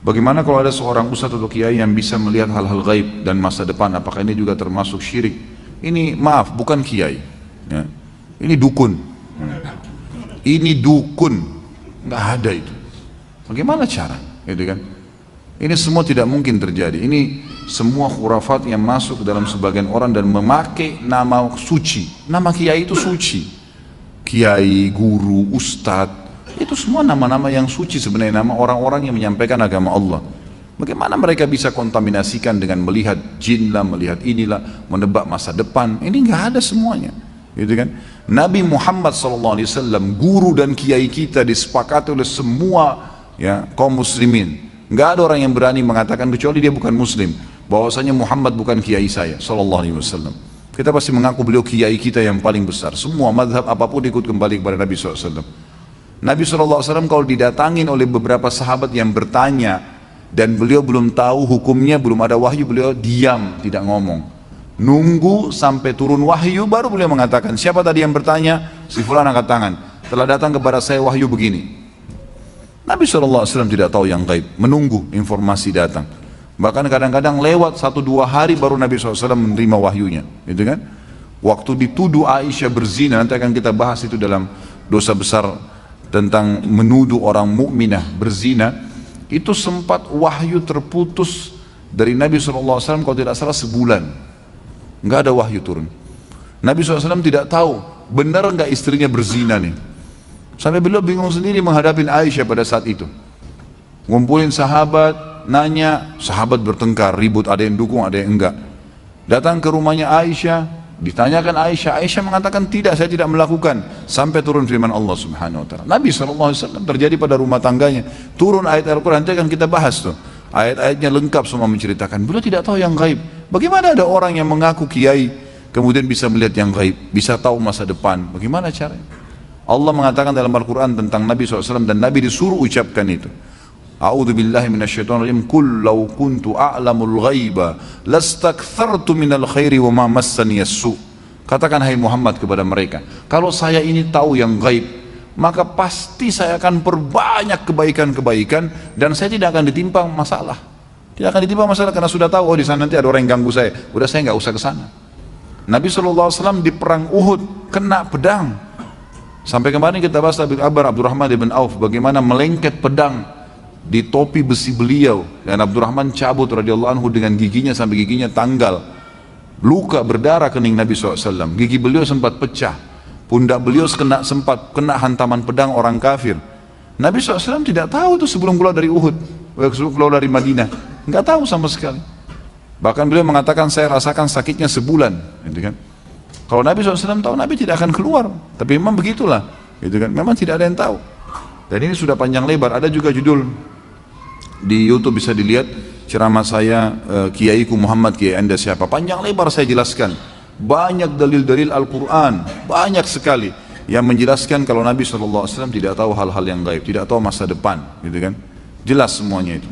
Bagaimana kalau ada seorang ustadz atau kiai yang bisa melihat hal-hal gaib dan masa depan? Apakah ini juga termasuk syirik? Ini maaf, bukan kiai. Ya. Ini dukun. Ini dukun. Nggak ada itu. Bagaimana cara? Gitu kan? Ini semua tidak mungkin terjadi. Ini semua khurafat yang masuk ke dalam sebagian orang dan memakai nama suci. Nama kiai itu suci. Kiai, guru, ustadz. Itu semua nama-nama yang suci sebenarnya, nama orang-orang yang menyampaikan agama Allah. Bagaimana mereka bisa kontaminasikan dengan melihat jin lah, melihat inilah, menebak masa depan? Ini nggak ada semuanya, gitu kan? Nabi Muhammad SAW, guru dan kiai kita, disepakati oleh semua ya kaum muslimin. Nggak ada orang yang berani mengatakan kecuali dia bukan muslim, bahwasanya Muhammad bukan kiai saya SAW. Kita pasti mengaku beliau kiai kita yang paling besar. Semua mazhab apapun ikut kembali kepada Nabi SAW. Nabi SAW kalau didatangin oleh beberapa sahabat yang bertanya dan beliau belum tahu hukumnya, belum ada wahyu, beliau diam, tidak ngomong. Nunggu sampai turun wahyu baru beliau mengatakan, siapa tadi yang bertanya? Si fulan angkat tangan. Telah datang kepada saya wahyu begini. Nabi SAW tidak tahu yang gaib, menunggu informasi datang. Bahkan kadang-kadang lewat 1-2 hari baru Nabi SAW menerima wahyunya, gitu kan? Waktu dituduh Aisyah berzina, nanti akan kita bahas itu dalam dosa besar tentang menuduh orang mukminah berzina, itu sempat wahyu terputus dari Nabi SAW kalau tidak salah sebulan, nggak ada wahyu turun. Nabi SAW tidak tahu benar nggak istrinya berzina nih, sampai beliau bingung sendiri menghadapi Aisyah pada saat itu. Ngumpulin sahabat, nanya, sahabat bertengkar, ribut, ada yang dukung, ada yang enggak. Datang ke rumahnya Aisyah, ditanyakan Aisyah, Aisyah mengatakan tidak, saya tidak melakukan. Sampai turun firman Allah Subhanahu Wa Taala. Nabi SAW terjadi pada rumah tangganya. Turun ayat Al-Quran, nanti akan kita bahas tuh. Ayat-ayatnya lengkap semua menceritakan. Beliau tidak tahu yang gaib. Bagaimana ada orang yang mengaku kiai, kemudian bisa melihat yang gaib, bisa tahu masa depan? Bagaimana caranya? Allah mengatakan dalam Al-Quran tentang Nabi SAW dan Nabi disuruh ucapkan itu. A'udzu billahi minasyaitonir rajim. Qul law kuntu a'lamul ghaiba lastakthartu minal khairi wa ma massani as-su. Katakan hai Muhammad kepada mereka, kalau saya ini tahu yang gaib, maka pasti saya akan perbanyak kebaikan-kebaikan dan saya tidak akan ditimpa masalah. Tidak akan ditimpa masalah karena sudah tahu, oh di sana nanti ada orang yang ganggu saya. Udah saya nggak usah ke sana. Nabi SAW di perang Uhud kena pedang. Sampai kemarin kita bahas kabar Abdurrahman bin Auf bagaimana melengket pedang di topi besi beliau dan Abdurrahman cabut radhiyallahu anhu dengan giginya sampai giginya tanggal, luka berdarah kening Nabi SAW. Gigi beliau sempat pecah, pundak beliau sempat kena hantaman pedang orang kafir. Nabi SAW tidak tahu itu sebelum keluar dari Uhud, sebelum keluar dari Madinah, nggak tahu sama sekali. Bahkan beliau mengatakan saya rasakan sakitnya sebulan, gitu kan. Kalau Nabi SAW tahu, Nabi tidak akan keluar. Tapi memang begitulah, gitu kan. Memang tidak ada yang tahu. Dan ini sudah panjang lebar. Ada juga judul di YouTube bisa dilihat ceramah saya, Kiaiku Muhammad, Kiai Anda siapa? Panjang lebar saya jelaskan. Banyak dalil-dalil Al-Quran, banyak sekali yang menjelaskan kalau Nabi SAW tidak tahu hal-hal yang gaib, tidak tahu masa depan, gitu kan? Jelas semuanya itu.